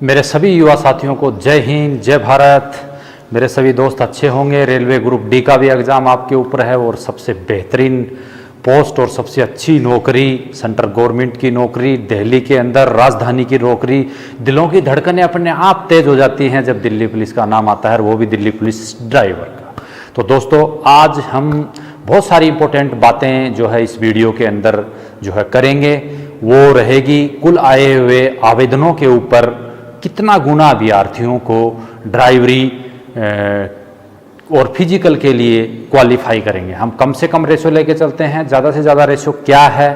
मेरे सभी युवा साथियों को जय हिंद, जय भारत। मेरे सभी दोस्त अच्छे होंगे। रेलवे ग्रुप डी का भी एग्ज़ाम आपके ऊपर है और सबसे बेहतरीन पोस्ट और सबसे अच्छी नौकरी, सेंट्रल गवर्नमेंट की नौकरी, दिल्ली के अंदर राजधानी की नौकरी। दिलों की धड़कनें अपने आप तेज हो जाती हैं जब दिल्ली पुलिस का नाम आता है, और वो भी दिल्ली पुलिस ड्राइवर का। तो दोस्तों, आज हम बहुत सारी इंपॉर्टेंट बातें जो है इस वीडियो के अंदर जो है करेंगे। वो रहेगी कुल आए हुए आवेदनों के ऊपर कितना गुना अभ्यर्थियों को ड्राइवरी और फिजिकल के लिए क्वालिफाई करेंगे। हम कम से कम रेशो लेके चलते हैं, ज़्यादा से ज़्यादा रेशो क्या है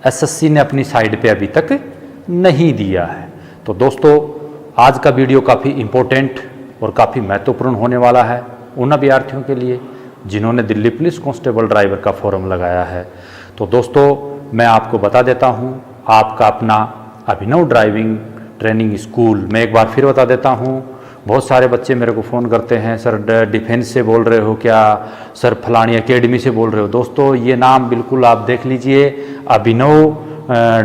एसएससी ने अपनी साइड पे अभी तक नहीं दिया है। तो दोस्तों, आज का वीडियो काफ़ी इम्पोर्टेंट और काफ़ी महत्वपूर्ण होने वाला है उन अभ्यर्थियों के लिए जिन्होंने दिल्ली पुलिस कांस्टेबल ड्राइवर का फॉर्म लगाया है। तो दोस्तों, मैं आपको बता देता हूं, आपका अपना अभिनव ड्राइविंग ट्रेनिंग स्कूल, मैं एक बार फिर बता देता हूं। बहुत सारे बच्चे मेरे को फ़ोन करते हैं, सर डिफेंस से बोल रहे हो क्या, सर फलानी एकेडमी से बोल रहे हो। दोस्तों, ये नाम बिल्कुल आप देख लीजिए, अभिनव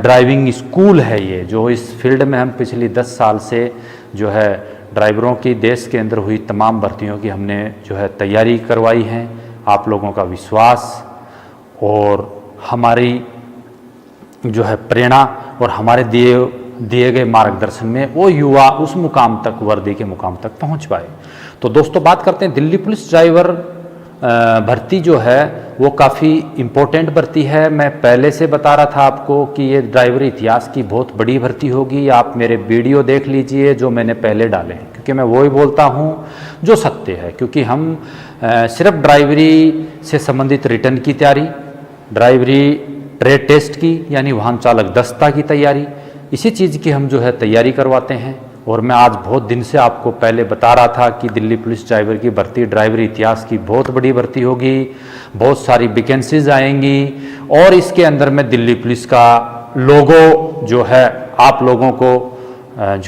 ड्राइविंग स्कूल है ये, जो इस फील्ड में हम पिछली 10 साल से जो है ड्राइवरों की देश के अंदर हुई तमाम भर्तियों की हमने जो है तैयारी करवाई है। आप लोगों का विश्वास और हमारी जो है प्रेरणा और हमारे दिए गए मार्गदर्शन में वो युवा उस मुकाम तक, वर्दी के मुकाम तक पहुंच पाए। तो दोस्तों, बात करते हैं दिल्ली पुलिस ड्राइवर भर्ती जो है वो काफ़ी इम्पोर्टेंट भर्ती है। मैं पहले से बता रहा था आपको कि ये ड्राइवरी इतिहास की बहुत बड़ी भर्ती होगी। आप मेरे वीडियो देख लीजिए जो मैंने पहले डाले हैं, क्योंकि मैं वही बोलता हूँ जो सत्य है। क्योंकि हम सिर्फ ड्राइवरी से संबंधित रिटर्न की तैयारी, ड्राइवरी ट्रेड टेस्ट की यानी वाहन चालक दस्ता की तैयारी, इसी चीज़ की हम जो है तैयारी करवाते हैं। और मैं आज बहुत दिन से आपको पहले बता रहा था कि दिल्ली पुलिस ड्राइवर की भर्ती ड्राइवरी इतिहास की बहुत बड़ी भर्ती होगी, बहुत सारी वैकेंसीज आएंगी, और इसके अंदर में दिल्ली पुलिस का लोगो जो है आप लोगों को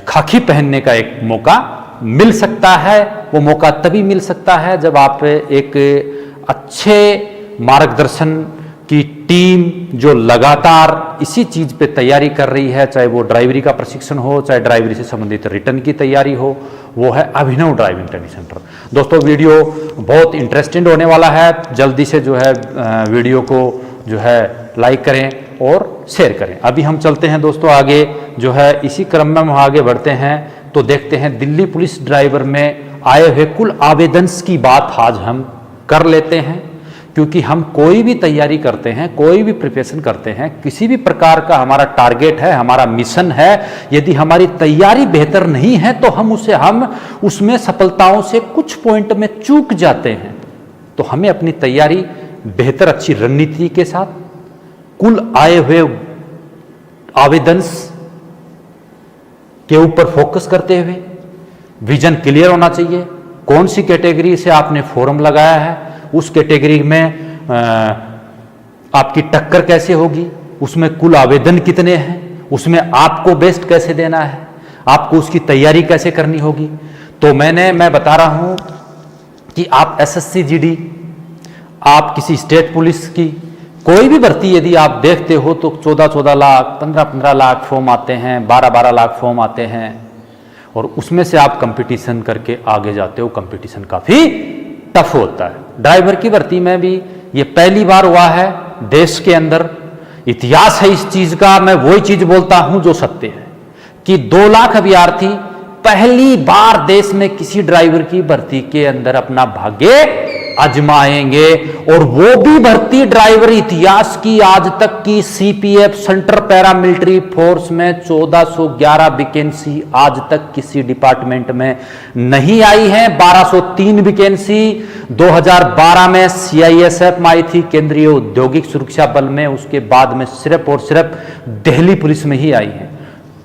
खाकी पहनने का एक मौका मिल सकता है। वो मौका तभी मिल सकता है जब आप एक अच्छे मार्गदर्शन की टीम जो लगातार इसी चीज़ पे तैयारी कर रही है, चाहे वो ड्राइवरी का प्रशिक्षण हो, चाहे ड्राइवरी से संबंधित रिटर्न की तैयारी हो, वो है अभिनव ड्राइविंग ट्रेनिंग सेंटर। दोस्तों, वीडियो बहुत इंटरेस्टिंग होने वाला है। जल्दी से जो है वीडियो को जो है लाइक करें और शेयर करें। अभी हम चलते हैं दोस्तों आगे, जो है इसी क्रम में हम आगे बढ़ते हैं। तो देखते हैं दिल्ली पुलिस ड्राइवर में आए हुए कुल आवेदन की बात आज हम कर लेते हैं। क्योंकि हम कोई भी तैयारी करते हैं, कोई भी प्रिपरेशन करते हैं, किसी भी प्रकार का हमारा टारगेट है, हमारा मिशन है, यदि हमारी तैयारी बेहतर नहीं है तो हम उसमें सफलताओं से कुछ पॉइंट में चूक जाते हैं। तो हमें अपनी तैयारी बेहतर अच्छी रणनीति के साथ कुल आए हुए आवेदन के ऊपर फोकस करते हुए विजन क्लियर होना चाहिए। कौन सी कैटेगरी से आपने फॉर्म लगाया है, उस कैटेगरी में आपकी टक्कर कैसे होगी, उसमें कुल आवेदन कितने हैं, उसमें आपको बेस्ट कैसे देना है, आपको उसकी तैयारी कैसे करनी होगी। तो मैं बता रहा हूं कि आप एसएससी जीडी, आप किसी स्टेट पुलिस की कोई भी भर्ती यदि आप देखते हो तो 14-14 लाख, 15-15 लाख फॉर्म आते हैं, 12-12 लाख फॉर्म आते हैं, और उसमें से आप कंपटीशन करके आगे जाते हो। कंपटीशन काफी टफ होता है। ड्राइवर की भर्ती में भी ये पहली बार हुआ है देश के अंदर, इतिहास है इस चीज का। मैं वही चीज बोलता हूं जो सत्य है कि 2 लाख अभ्यर्थी पहली बार देश में किसी ड्राइवर की भर्ती के अंदर अपना भाग्य आजमाएंगे, और वो भी भर्ती ड्राइवर इतिहास की आज तक की CPF central para military force में 1411 वैकेंसी आज तक किसी डिपार्टमेंट में नहीं आई है। 1203 वैकेंसी 2012 में सीआईएसएफ में आई थी, केंद्रीय औद्योगिक सुरक्षा बल में। उसके बाद में सिर्फ और सिर्फ दिल्ली पुलिस में ही आई है।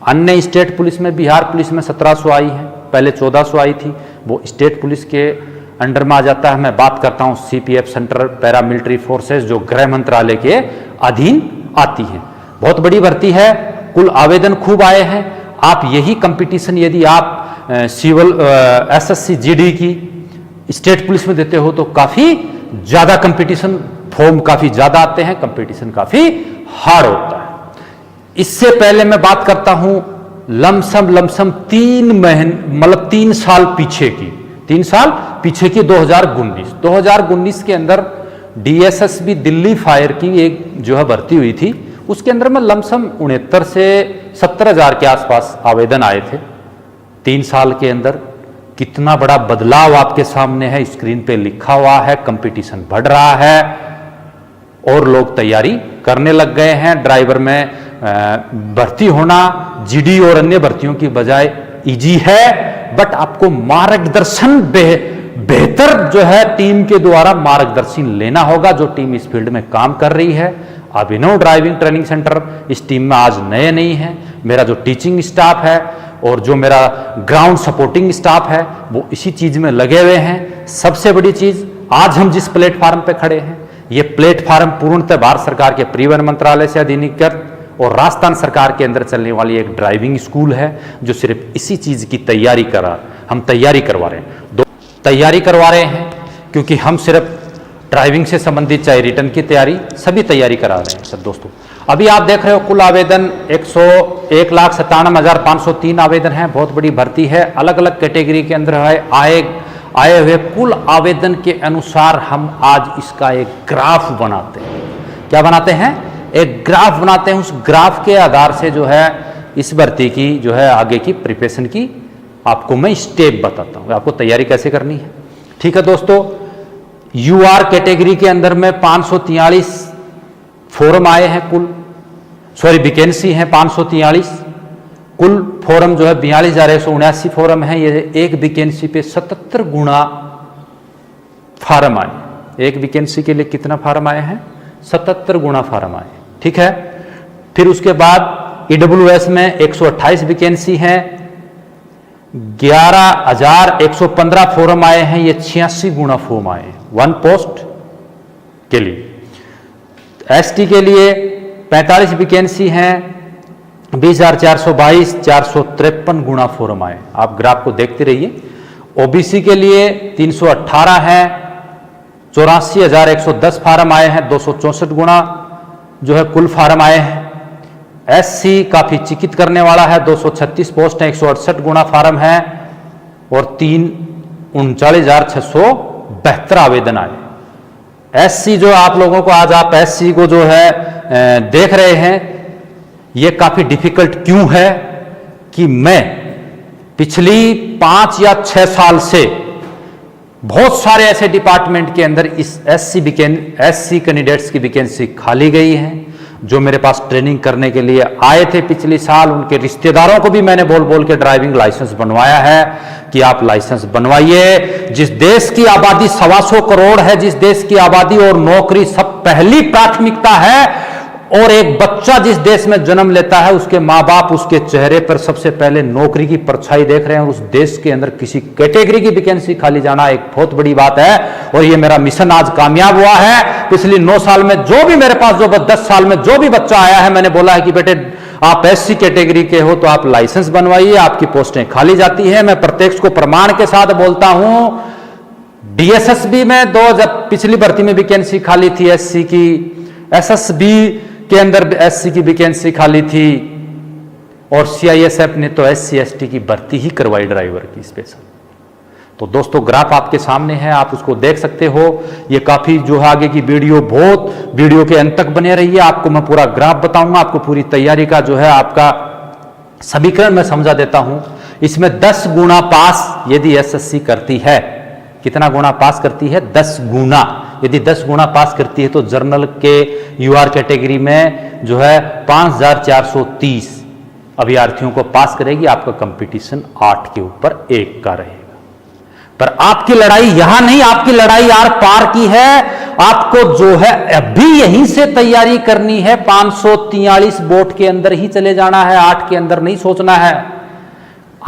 अन्य स्टेट पुलिस में, बिहार पुलिस में 1700 आई है, पहले 1400 आई थी, वो स्टेट पुलिस के अंडर में आ जाता है। मैं बात करता हूं CPF central para military forces, जो गृह मंत्रालय के अधीन आती है। बहुत बड़ी भर्ती है, कुल आवेदन खूब आए हैं। आप यही कंपटीशन यदि आप सिविल एसएससी जीडी की स्टेट पुलिस में देते हो तो काफी ज्यादा कंपटीशन, फॉर्म काफी ज्यादा आते हैं, कंपटीशन काफी हार्ड होता है। इससे पहले मैं बात करता हूं लमसम 3 साल पीछे की, 3 साल पीछे की 2019 के अंदर डीएसएसबी दिल्ली फायर की एक जो है भर्ती हुई थी, उसके अंदर में लमसम 69 से 70 हजार के आसपास आवेदन आए थे। 3 साल के अंदर कितना बड़ा बदलाव आपके सामने है, स्क्रीन पे लिखा हुआ है। कंपटीशन बढ़ रहा है और लोग तैयारी करने लग गए हैं। ड्राइवर में भर्ती होना जीडी और अन्य भर्तियों की बजाय इजी है, बट आपको मार्गदर्शन बेहतर जो है टीम के द्वारा मार्गदर्शन लेना होगा, जो टीम इस फील्ड में काम कर रही है। अभिनव ड्राइविंग ट्रेनिंग सेंटर इस टीम में आज नए नहीं है। मेरा जो टीचिंग स्टाफ है और जो मेरा ग्राउंड सपोर्टिंग स्टाफ है वो इसी चीज में लगे हुए हैं। सबसे बड़ी चीज, आज हम जिस प्लेटफार्म पे खड़े हैं, ये प्लेटफार्म पूर्णतः भारत सरकार के परिवहन मंत्रालय से अधिनिकृत और राजस्थान सरकार के अंदर चलने वाली एक ड्राइविंग स्कूल है, जो सिर्फ इसी चीज की तैयारी हम तैयारी करवा रहे हैं। तैयारी करवा रहे हैं क्योंकि हम सिर्फ ड्राइविंग से संबंधित चाहे रिटर्न की तैयारी, सभी तैयारी करा रहे हैं सब दोस्तों। अभी आप देख रहे हो कुल आवेदन 1,97,503 आवेदन है। बहुत बड़ी भर्ती है, अलग अलग कैटेगरी के अंदर आए हुए कुल आवेदन के अनुसार हम आज इसका एक ग्राफ बनाते हैं। क्या बनाते हैं? एक ग्राफ बनाते हैं। उस ग्राफ के आधार से जो है इस भर्ती की जो है आगे की प्रिपरेशन की आपको मैं स्टेप बताता हूं, आपको तैयारी कैसे करनी है। ठीक है दोस्तों, यूआर कैटेगरी के अंदर में 543 फॉर्म आए हैं वैकेंसी हैं 543। कुल फॉर्म जो है 42,179 फॉर्म है। ये एक वैकेंसी पे 77 गुना फार्म आए। एक वैकेंसी के लिए कितना फार्म आए हैं? 77 गुना फार्म आए। ठीक है, फिर उसके बाद ईडब्ल्यूएस में 128 वैकेंसी है, 11,115 फॉर्म आए हैं। ये 86 गुना फॉर्म आए 1 पोस्ट के लिए। एसटी के लिए 45 वैकेंसी हैं, 20,422, 453 गुना फॉर्म आए। आप ग्राफ को देखते रहिए। ओबीसी के लिए 318 है, 84,110 फार्म आए हैं, 264 गुना जो है कुल फार्म आए हैं। एससी काफी चिकित करने वाला है, 236 पोस्ट है, 168 गुना फार्म है और 39,672 आवेदन आए। एससी जो आप लोगों को आज आप एससी को जो है देख रहे हैं, ये काफी डिफिकल्ट क्यों है कि मैं पिछली 5 या 6 साल से बहुत सारे ऐसे डिपार्टमेंट के अंदर इस एससी कैंडिडेट्स की वैकेंसी खाली गई है, जो मेरे पास ट्रेनिंग करने के लिए आए थे पिछले साल। उनके रिश्तेदारों को भी मैंने बोल के ड्राइविंग लाइसेंस बनवाया है कि आप लाइसेंस बनवाइए। जिस देश की आबादी 125 करोड़ है, जिस देश की आबादी और नौकरी सब पहली प्राथमिकता है, और एक बच्चा जिस देश में जन्म लेता है उसके माँ बाप उसके चेहरे पर सबसे पहले नौकरी की परछाई देख रहे हैं, और उस देश के अंदर किसी कैटेगरी की वैकेंसी खाली जाना एक बहुत बड़ी बात है। और ये मेरा मिशन आज कामयाब हुआ है। पिछले 9 साल में जो भी मेरे पास 10 साल में जो भी बच्चा आया है, मैंने बोला है कि बेटे आप एससी कैटेगरी के हो तो आप लाइसेंस बनवाइए, आपकी पोस्टें खाली जाती है। मैं प्रत्यक्ष को प्रमाण के साथ बोलता हूं। डीएसएसबी में जब पिछली भर्ती में वैकेंसी खाली थी एससी की, एसएसबी के अंदर एससी की वैकेंसी खाली थी, और सीआईएसएफ ने तो एससी एसटी की भर्ती ही करवाई ड्राइवर की स्पेशल। तो दोस्तों ग्राफ आपके सामने है, आप उसको देख सकते हो। ये काफी जो है आगे की वीडियो के अंत तक बने रहिए, आपको मैं पूरा ग्राफ बताऊंगा, आपको पूरी तैयारी का जो है आपका समीकरण मैं समझा देता हूं। इसमें 10 गुना पास यदि एसएससी करती है, कितना गुना पास करती है? 10 गुना। यदि 10 गुना पास करती है तो जर्नल के यूआर कैटेगरी में जो है 5,430 अभ्यर्थियों को पास करेगी। आपका कंपटीशन 8 के ऊपर 1 का रहेगा। पर आपकी लड़ाई यहां नहीं, आपकी लड़ाई आर पार की है। आपको जो है अभी यहीं से तैयारी करनी है। 543 बोर्ड के अंदर ही चले जाना है, 8 के अंदर नहीं सोचना है।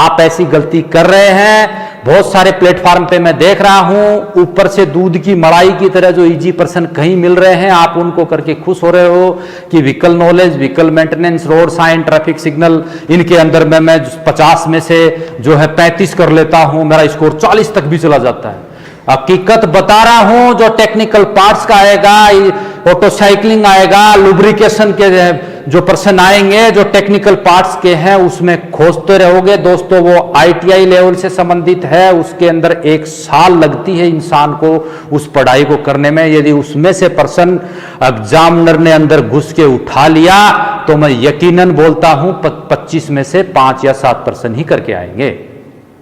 आप ऐसी गलती कर रहे हैं। बहुत सारे प्लेटफॉर्म पे मैं देख रहा हूं, ऊपर से दूध की मलाई की तरह जो इजी पर्सन कहीं मिल रहे हैं, आप उनको करके खुश हो रहे हो कि vehicle knowledge, vehicle maintenance, road sign, traffic signal, इनके अंदर में मैं 50 में से जो है 35 कर लेता हूं, मेरा स्कोर 40 तक भी चला जाता है। हकीकत बता रहा हूं, जो टेक्निकल पार्ट्स का आएगा, ऑटो साइकिलिंग आएगा, लुब्रिकेशन के जो प्रश्न आएंगे जो टेक्निकल पार्ट्स के हैं उसमें खोजते रहोगे दोस्तों। वो ITI लेवल से संबंधित है, उसके अंदर 1 साल लगती है इंसान को उस पढ़ाई को करने में। यदि उसमें से प्रश्न एग्जामिनर ने अंदर घुस के उठा लिया तो मैं यकीनन बोलता हूं 25 में से 5 या 7 प्रश्न ही करके आएंगे।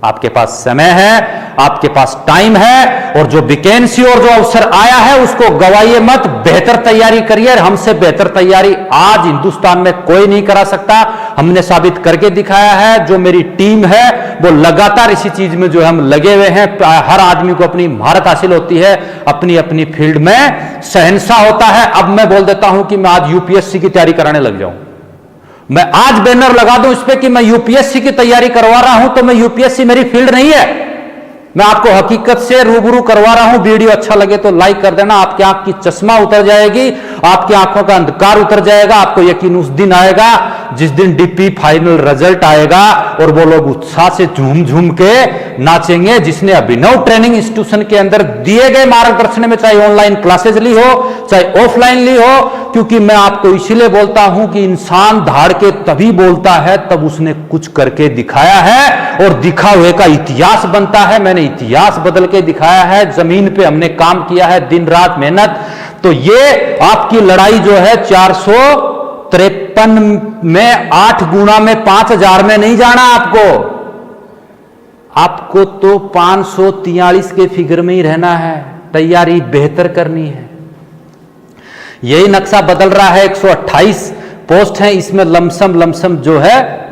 आपके पास समय है, आपके पास टाइम है, और जो वैकेंसी और जो अवसर आया है उसको गवाइए मत, बेहतर तैयारी करिए। हमसे बेहतर तैयारी आज हिंदुस्तान में कोई नहीं करा सकता, हमने साबित करके दिखाया है। जो मेरी टीम है वो लगातार इसी चीज में जो हम लगे हुए हैं। हर आदमी को अपनी महारत हासिल होती है, अपनी अपनी फील्ड में शहंशाह होता है। अब मैं बोल देता हूं कि मैं आज UPSC की तैयारी कराने लग जाऊं, मैं आज बैनर लगा दूं इस पे कि मैं UPSC की तैयारी करवा रहा हूं, तो मैं UPSC मेरी फील्ड नहीं है। मैं आपको हकीकत से रूबरू करवा रहा हूं। वीडियो अच्छा लगे तो लाइक कर देना, आपकी आंख की चश्मा उतर जाएगी, आपकी आंखों का अंधकार उतर जाएगा। आपको यकीन उस दिन आएगा जिस दिन DP फाइनल रिजल्ट आएगा और वो लोग उत्साह से झूम झूम के नाचेंगे। जिसने अभिनव ट्रेनिंग इंस्टीट्यूशन के अंदर दिए गए मार्गदर्शन में चाहे ऑनलाइन क्लासेज ली हो चाहे ऑफलाइन ली हो, क्योंकि मैं आपको इसीलिए बोलता हूं कि इंसान धाड़ के तभी बोलता है तब उसने कुछ करके दिखाया है और दिखा हुए का इतिहास बनता है। मैंने इतिहास बदल के दिखाया है, जमीन पे हमने काम किया है, दिन रात मेहनत। तो ये आपकी लड़ाई जो है 453 में 8 गुना में 5000 में नहीं जाना आपको तो 543 के फिगर में ही रहना है। तैयारी बेहतर करनी है, यही नक्शा बदल रहा है। 128 पोस्ट हैं, इसमें लमसम जो है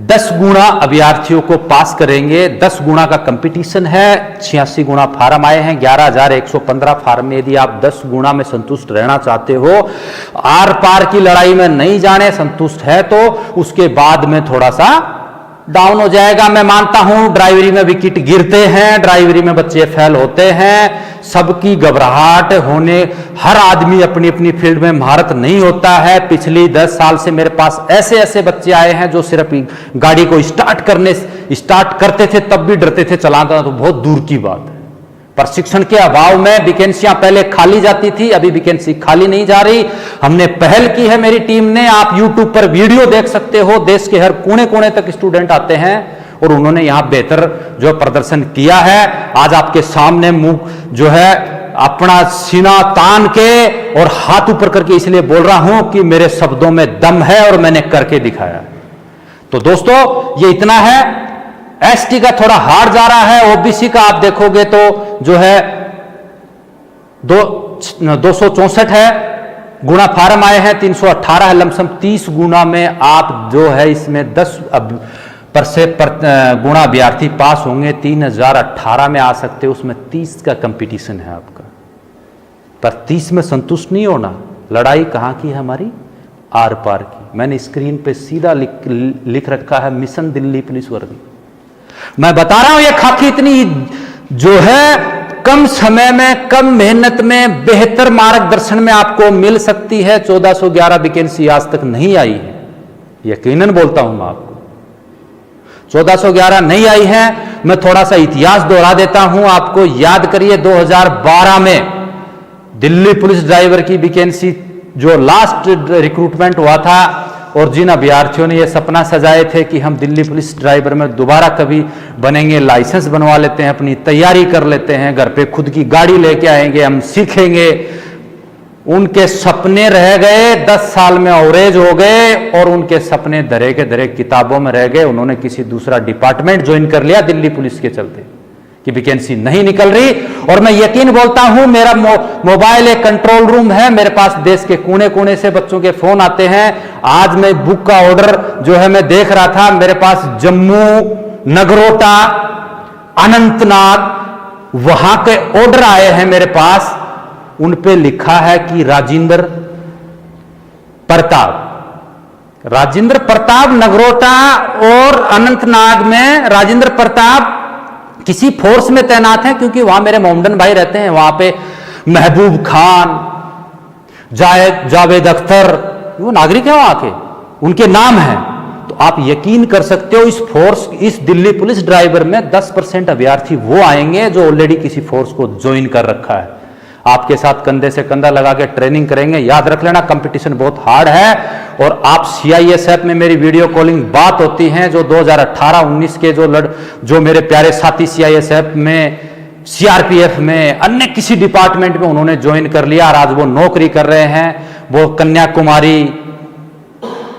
10 गुना अभ्यर्थियों को पास करेंगे। 10 गुना का कंपटीशन है। 86 गुना फार्म आए हैं, 11,115 फार्म में। यदि आप 10 गुना में संतुष्ट रहना चाहते हो, आर पार की लड़ाई में नहीं जाने संतुष्ट है, तो उसके बाद में थोड़ा सा डाउन हो जाएगा। मैं मानता हूं ड्राइवरी में विकेट गिरते हैं, ड्राइवरी में बच्चे फेल होते हैं, सबकी घबराहट होने, हर आदमी अपनी अपनी फील्ड में महारत नहीं होता है। पिछली 10 साल से मेरे पास ऐसे ऐसे बच्चे आए हैं जो सिर्फ गाड़ी को स्टार्ट करते थे तब भी डरते थे चलाना, तो बहुत दूर की बात है। प्रशिक्षण के अभाव में वैकेंसियां पहले खाली जाती थी, अभी वैकेंसी खाली नहीं जा रही। हमने पहल की है मेरी टीम ने, आप YouTube पर वीडियो देख सकते हो। देश के हर कोने कोने तक स्टूडेंट आते हैं और उन्होंने यहां बेहतर जो प्रदर्शन किया है। आज आपके सामने मुंह जो है अपना सीना तान के और हाथ ऊपर करके इसलिए बोल रहा हूं कि मेरे शब्दों में दम है और मैंने करके दिखाया। तो दोस्तों ये इतना है। ST का थोड़ा हार्ड जा रहा है, OBC का आप देखोगे तो जो है 264 है, गुना फार्म आए हैं 318 है, लमसम 30 गुना में आप जो है इसमें 10 गुना अभ्यर्थी पास होंगे। 3018 में आ सकते, उसमें 30 का कंपटीशन है आपका, पर 30 में संतुष्ट नहीं होना। लड़ाई कहां की है हमारी? आर पार की। मैंने स्क्रीन पे सीधा लिख रखा है, मिशन दिल्ली पुलिस वर्दी। मैं बता रहा हूं ये खाकी इतनी जो है कम समय में कम मेहनत में बेहतर मार्गदर्शन में आपको मिल सकती है। 1411 वैकेंसी आज तक नहीं आई है, यकीनन बोलता हूं मैं आपको 1411 नहीं आई है। मैं थोड़ा सा इतिहास दोहरा देता हूं आपको, याद करिए 2012 में दिल्ली पुलिस ड्राइवर की वैकेंसी जो लास्ट रिक्रूटमेंट हुआ था और जिन अभ्यर्थियों ने ये सपना सजाए थे कि हम दिल्ली पुलिस ड्राइवर में दोबारा कभी बनेंगे, लाइसेंस बनवा लेते हैं, अपनी तैयारी कर लेते हैं, घर पे खुद की गाड़ी लेके आएंगे, हम सीखेंगे, उनके सपने रह गए। 10 साल में अवरेज हो गए और उनके सपने धरे के धरे किताबों में रह गए। उन्होंने किसी दूसरा डिपार्टमेंट ज्वाइन कर लिया दिल्ली पुलिस के चलते कि वैकेंसी नहीं निकल रही। और मैं यकीन बोलता हूं, मेरा मोबाइल एक कंट्रोल रूम है, मेरे पास देश के कोने कोने से बच्चों के फोन आते हैं। आज मैं बुक का ऑर्डर जो है मैं देख रहा था, मेरे पास जम्मू, नगरोटा, अनंतनाग वहां के ऑर्डर आए हैं मेरे पास। उन पे लिखा है कि राजेंद्र प्रताप नगरोटा और अनंतनाग में राजेंद्र प्रताप किसी फोर्स में तैनात हैं, क्योंकि वहां मेरे मोहम्मदन भाई रहते हैं। वहां पे महबूब खान, जावेद अख्तर, वो नागरिक है वहां के, उनके नाम हैं। तो आप यकीन कर सकते हो इस दिल्ली पुलिस ड्राइवर में 10% अभ्यर्थी वो आएंगे जो ऑलरेडी किसी फोर्स को ज्वाइन कर रखा है। आपके साथ कंधे से कंधा लगा के ट्रेनिंग करेंगे। याद रख लेना, कंपटीशन बहुत हार्ड है। और आप CISF में मेरी वीडियो कॉलिंग बात होती हैं, जो 2018-19 के जो मेरे प्यारे साथी CISF में, CRPF में, अन्य किसी डिपार्टमेंट में उन्होंने ज्वाइन कर लिया और आज वो नौकरी कर रहे हैं। वो कन्याकुमारी,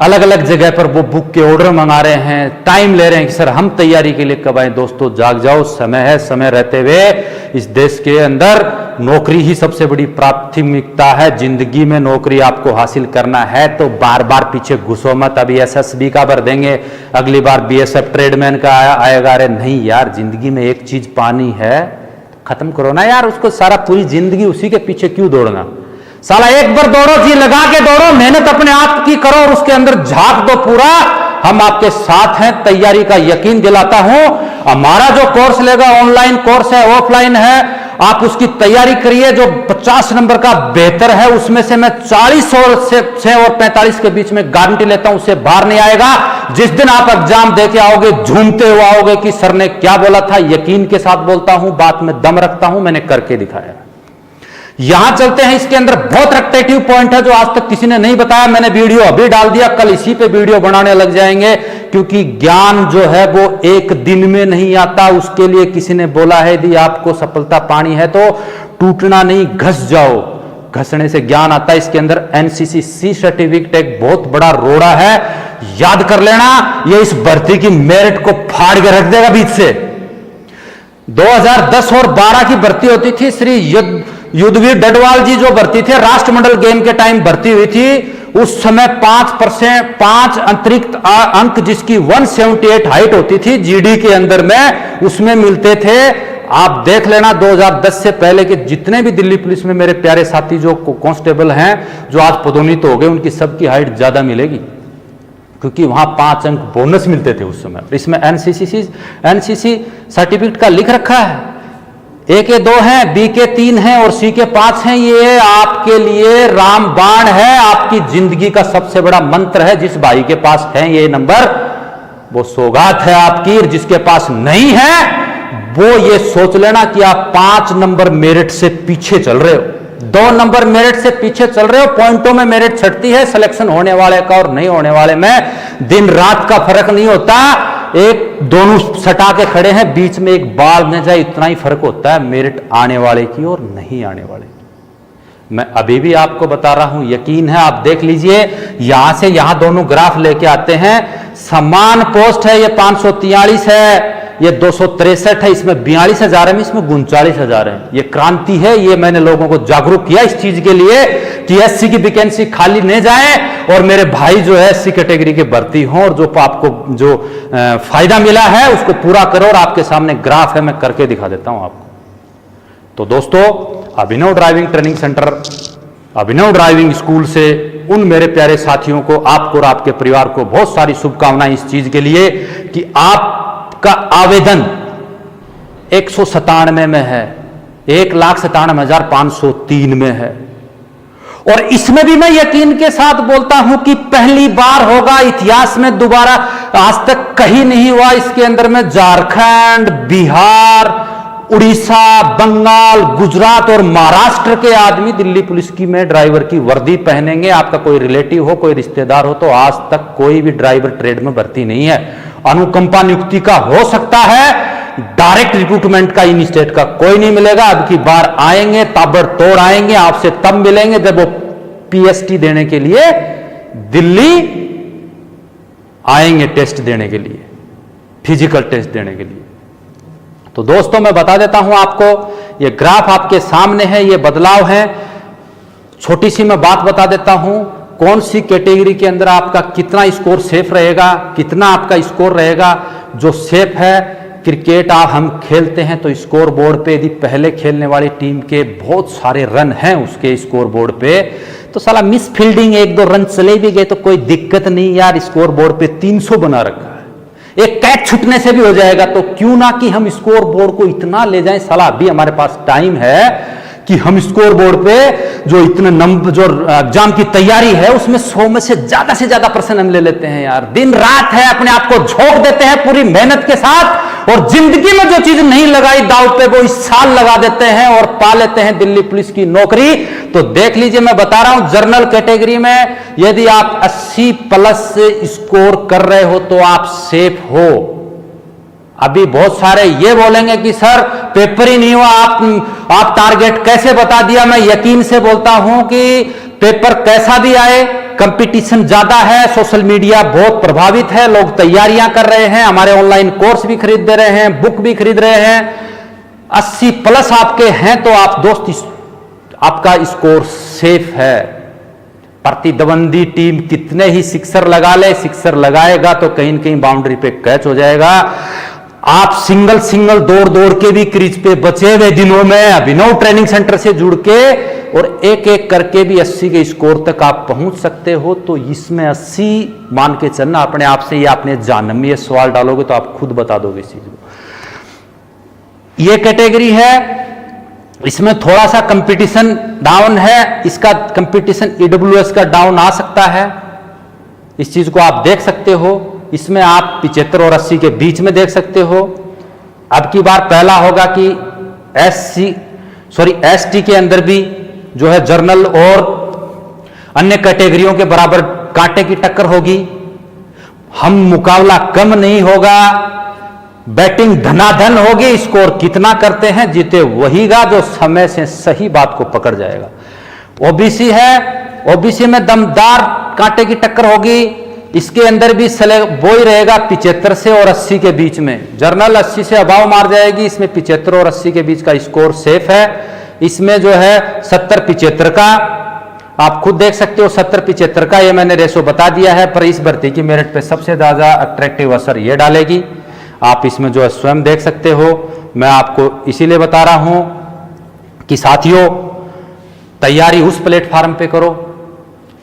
अलग अलग जगह पर वो बुक के ऑर्डर मंगा रहे हैं, टाइम ले रहे हैं कि सर हम तैयारी के लिए कब आए। दोस्तों जाग जाओ, समय है। समय रहते हुए इस देश के अंदर नौकरी ही सबसे बड़ी प्राथमिकता है। जिंदगी में नौकरी आपको हासिल करना है तो बार बार पीछे घुसो मत। अभी SSB का भर देंगे, अगली बार BSF ट्रेडमैन का आएगा। अरे नहीं यार, जिंदगी में एक चीज पानी है, खत्म करो ना यार उसको। सारा पूरी जिंदगी उसी के पीछे क्यों दौड़ना। साला एक बार दौड़ो, जी लगा के दौड़ो, मेहनत अपने आप की करो और उसके अंदर झांक दो पूरा। हम आपके साथ हैं, तैयारी का यकीन दिलाता हूं। हमारा जो कोर्स लेगा, ऑनलाइन कोर्स है, ऑफलाइन है, आप उसकी तैयारी करिए। जो 50 नंबर का बेहतर है, उसमें से मैं 40 और 45 के बीच में गारंटी लेता हूं, उससे बाहर नहीं आएगा। जिस दिन आप एग्जाम देके आओगे, झूमते हुए आओगे कि सर ने क्या बोला था। यकीन के साथ बोलता हूं, बात में दम रखता हूं, मैंने करके दिखाया। यहां चलते हैं, इसके अंदर बहुत रेक्टेटिव पॉइंट है जो आज तक किसी ने नहीं बताया। मैंने वीडियो अभी डाल दिया, कल इसी पे वीडियो बनाने लग जाएंगे, क्योंकि ज्ञान जो है वो एक दिन में नहीं आता। उसके लिए किसी ने बोला है, यदि आपको सफलता पानी है तो टूटना नहीं, घस जाओ। घसने से ज्ञान आता है। इसके अंदर NCC सर्टिफिकेट एक बहुत बड़ा रोड़ा है, याद कर लेना। ये इस भर्ती की मेरिट को फाड़ के रख देगा बीच से। 2010 और 12 की भर्ती होती थी। श्री युद्धवीर डडवाल जी जो भर्ती थे, राष्ट्रमंडल गेम के टाइम भर्ती हुई थी। उस समय 5 अतिरिक्त अंक, जिसकी 178 हाइट होती थी GD के अंदर में, उसमें मिलते थे। आप देख लेना 2010 से पहले के जितने भी दिल्ली पुलिस में मेरे प्यारे साथी जो कांस्टेबल हैं, जो आज पदोन्नत हो गए, उनकी सबकी हाइट ज्यादा मिलेगी, क्योंकि वहां 5 अंक बोनस मिलते थे उस समय। इसमें NCC सर्टिफिकेट का लिख रखा है। A के 2 हैं, B के 3 हैं और C के 5 हैं। ये आपके लिए रामबाण है, आपकी जिंदगी का सबसे बड़ा मंत्र है। जिस भाई के पास है ये नंबर, वो सौगात है आपकी। और जिसके पास नहीं है, वो ये सोच लेना कि आप 5 नंबर मेरिट से पीछे चल रहे हो, 2 नंबर मेरिट से पीछे चल रहे हो। पॉइंटों में मेरिट छटती है, सिलेक्शन होने वाले का और नहीं होने वाले में दिन रात का फर्क नहीं होता। एक दोनों सटा के खड़े हैं, बीच में एक बाल न जाए, इतना ही फर्क होता है मेरिट आने वाले की और नहीं आने वाले। मैं अभी भी आपको बता रहा हूं, यकीन है, आप देख लीजिए। यहां से यहां दोनों ग्राफ लेके आते हैं, समान पोस्ट है। ये 543 है, ये 263 है, इसमें 42,000 है, इसमें 39,000 है। ये क्रांति है। ये मैंने लोगों को जागरूक किया इस चीज के लिए कि SC की वैकेंसी खाली नहीं जाए और मेरे भाई जो है SC कैटेगरी के भर्ती हों, और जो आपको जो फायदा मिला है उसको पूरा करो। और आपके सामने ग्राफ है, मैं करके दिखा देता हूं आपको। तो दोस्तों, अभिनव ड्राइविंग ट्रेनिंग सेंटर, अभिनव ड्राइविंग स्कूल से उन मेरे प्यारे साथियों को, आपको और आपके परिवार को बहुत सारी शुभकामनाएं इस चीज के लिए कि आपका आवेदन 197 में है, 1,97,503 में है। और इसमें भी मैं यकीन के साथ बोलता हूं कि पहली बार होगा इतिहास में, दोबारा आज तक कहीं नहीं हुआ। इसके अंदर में झारखंड, बिहार, उड़ीसा, बंगाल, गुजरात और महाराष्ट्र के आदमी दिल्ली पुलिस की में ड्राइवर की वर्दी पहनेंगे। आपका कोई रिलेटिव हो, कोई रिश्तेदार हो, तो आज तक कोई भी ड्राइवर ट्रेड में भर्ती नहीं है। अनुकंपा नियुक्ति का हो सकता है, डायरेक्ट रिक्रूटमेंट का इन स्टेट का कोई नहीं मिलेगा। अब की बार आएंगे, ताबड़तोड़ आएंगे, आपसे तब मिलेंगे जब वो PST देने के लिए दिल्ली आएंगे, टेस्ट देने के लिए, फिजिकल टेस्ट देने के लिए। तो दोस्तों, मैं बता देता हूं आपको, ये ग्राफ आपके सामने है, ये बदलाव है। छोटी सी मैं बात बता देता हूं, कौन सी कैटेगरी के अंदर आपका कितना स्कोर सेफ रहेगा, कितना आपका स्कोर रहेगा। जो सेफ है, क्रिकेट हम खेलते हैं तो स्कोर बोर्ड पे यदि पहले खेलने वाली टीम के बहुत सारे रन हैं उसके स्कोर बोर्ड पे, तो साला मिस फील्डिंग 1-2 रन चले भी गए तो कोई दिक्कत नहीं यार, स्कोर बोर्ड पे 300 बना रखा है। एक कैच छूटने से भी हो जाएगा। तो क्यों ना कि हम स्कोर बोर्ड को इतना ले जाएं। साला अभी हमारे पास टाइम है कि हम स्कोर बोर्ड पे जो इतने नंबर, जो एग्जाम की तैयारी है उसमें 100 में से ज्यादा परसेंट हम ले लेते हैं यार। दिन रात है, अपने आप को झोंक देते हैं पूरी मेहनत के साथ और जिंदगी में जो चीज नहीं लगाई दांव पे वो इस साल लगा देते हैं और पा लेते हैं दिल्ली पुलिस की नौकरी। तो देख लीजिए, मैं बता रहा हूं जनरल कैटेगरी में यदि आप 80 प्लस स्कोर कर रहे हो तो आप सेफ हो। अभी बहुत सारे ये बोलेंगे कि सर पेपर ही नहीं हुआ, आप टारगेट कैसे बता दिया। मैं यकीन से बोलता हूं कि पेपर कैसा भी आए, कंपटीशन ज्यादा है, सोशल मीडिया बहुत प्रभावित है, लोग तैयारियां कर रहे हैं, हमारे ऑनलाइन कोर्स भी खरीद दे रहे हैं, बुक भी खरीद रहे हैं। 80 प्लस आपके हैं तो आप दोस्त आपका स्कोर सेफ है। प्रतिद्वंदी टीम कितने ही सिक्सर लगा ले, सिक्सर लगाएगा तो कहीं न कहीं बाउंड्री पे कैच हो जाएगा। आप सिंगल दौड़ दौड़ के भी क्रीज पे बचे हुए दिनों में अभिनव ट्रेनिंग सेंटर से जुड़ के और एक एक करके भी 80 के स्कोर तक आप पहुंच सकते हो। तो इसमें 80 मान के चलना अपने आप से, ये आपने जानम में ये सवाल डालोगे तो आप खुद बता दोगे इस चीज को। ये कैटेगरी है, इसमें थोड़ा सा कंपटीशन डाउन है, इसका कंपटीशन ईडब्ल्यूएस का डाउन आ सकता है, इस चीज को आप देख सकते हो। इसमें आप 75 और 80 के बीच में देख सकते हो। अब की बार पहला होगा कि एसटी के अंदर भी जो है जर्नल और अन्य कैटेगरियों के बराबर कांटे की टक्कर होगी। हम मुकाबला कम नहीं होगा, बैटिंग धनाधन होगी, स्कोर कितना करते हैं जीते वहीगा जो समय से सही बात को पकड़ जाएगा। ओबीसी है, ओबीसी में दमदार कांटे की टक्कर होगी, इसके अंदर भी वो ही रहेगा 75 से और 80 के बीच में। जर्नल 80 से अभाव मार जाएगी, इसमें 75 और 80 के बीच का स्कोर सेफ है। इसमें जो है 70-75 का आप खुद देख सकते हो, 70-75 का ये मैंने रेशो बता दिया है। पर इस भर्ती की मेरिट पे सबसे ज्यादा अट्रैक्टिव असर ये डालेगी, आप इसमें जो है स्वयं देख सकते हो। मैं आपको इसीलिए बता रहा हूं कि साथियों तैयारी उस प्लेटफॉर्म पे करो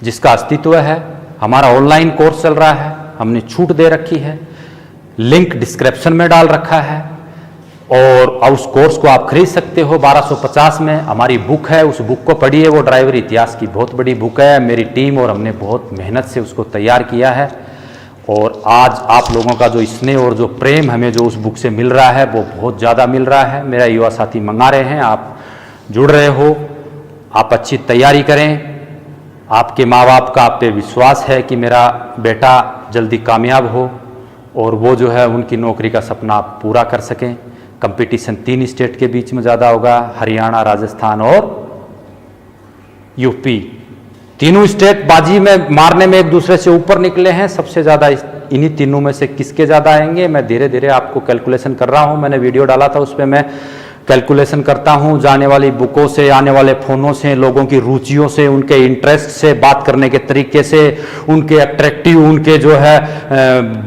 जिसका अस्तित्व है। हमारा ऑनलाइन कोर्स चल रहा है, हमने छूट दे रखी है, लिंक डिस्क्रिप्शन में डाल रखा है और उस कोर्स को आप खरीद सकते हो 1250 में। हमारी बुक है, उस बुक को पढ़िए, वो ड्राइवर इतिहास की बहुत बड़ी बुक है। मेरी टीम और हमने बहुत मेहनत से उसको तैयार किया है और आज आप लोगों का जो स्नेह और जो प्रेम हमें जो उस बुक से मिल रहा है वो बहुत ज़्यादा मिल रहा है। मेरा युवा साथी मंगा रहे हैं, आप जुड़ रहे हो, आप अच्छी तैयारी करें। आपके माँ बाप का आप पे विश्वास है कि मेरा बेटा जल्दी कामयाब हो और वो जो है उनकी नौकरी का सपना आप पूरा कर सकें। कंपटीशन 3 स्टेट के बीच में ज़्यादा होगा, हरियाणा, राजस्थान और यूपी। तीनों स्टेट बाजी में मारने में एक दूसरे से ऊपर निकले हैं। सबसे ज़्यादा इन्हीं तीनों में से किसके ज़्यादा आएंगे, मैं धीरे धीरे आपको कैलकुलेशन कर रहा हूँ। मैंने वीडियो डाला था, उस पर मैं कैलकुलेशन करता हूं, जाने वाली बुकों से, आने वाले फोनों से, लोगों की रुचियों से, उनके इंटरेस्ट से, बात करने के तरीके से, उनके अट्रैक्टिव, उनके जो है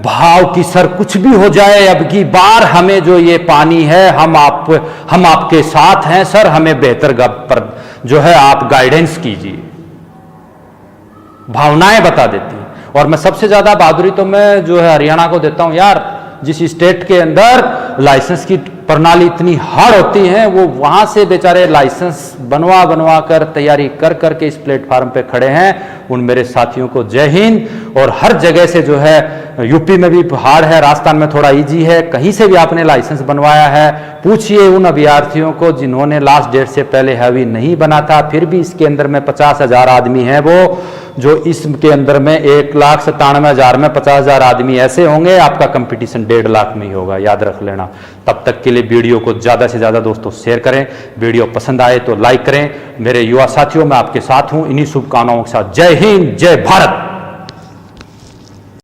भाव की सर कुछ भी हो जाए, अब की बार हमें जो ये पानी है हम आपके साथ हैं सर, हमें बेहतर पर जो है आप गाइडेंस कीजिए। भावनाएं बता देती हैं। और मैं सबसे ज्यादा बहादुरी तो मैं जो है हरियाणा को देता हूं यार, जिस स्टेट के अंदर लाइसेंस की प्रणाली इतनी हार्ड होती है, वो वहां से बेचारे लाइसेंस बनवा कर तैयारी कर करके इस प्लेटफॉर्म पे खड़े हैं। उन मेरे साथियों को जय हिंद। और हर जगह से जो है, यूपी में भी हार्ड है, राजस्थान में थोड़ा इजी है, कहीं से भी आपने लाइसेंस बनवाया है, पूछिए उन अभ्यर्थियों को जिन्होंने लास्ट डेट से पहले हैवी नहीं बना था, फिर भी इसके अंदर में 50,000 आदमी हैं वो जो इसके अंदर में 1,97,000 में 50,000 आदमी ऐसे होंगे, आपका कंपटीशन 1.5 लाख में ही होगा, याद रख लेना। तब तक के लिए वीडियो को ज़्यादा से ज़्यादा दोस्तों शेयर करें, वीडियो पसंद आए तो लाइक करें। मेरे युवा साथियों, मैं आपके साथ हूं, इन्हीं शुभकामनाओं के साथ। जय हिंद, जय भारत।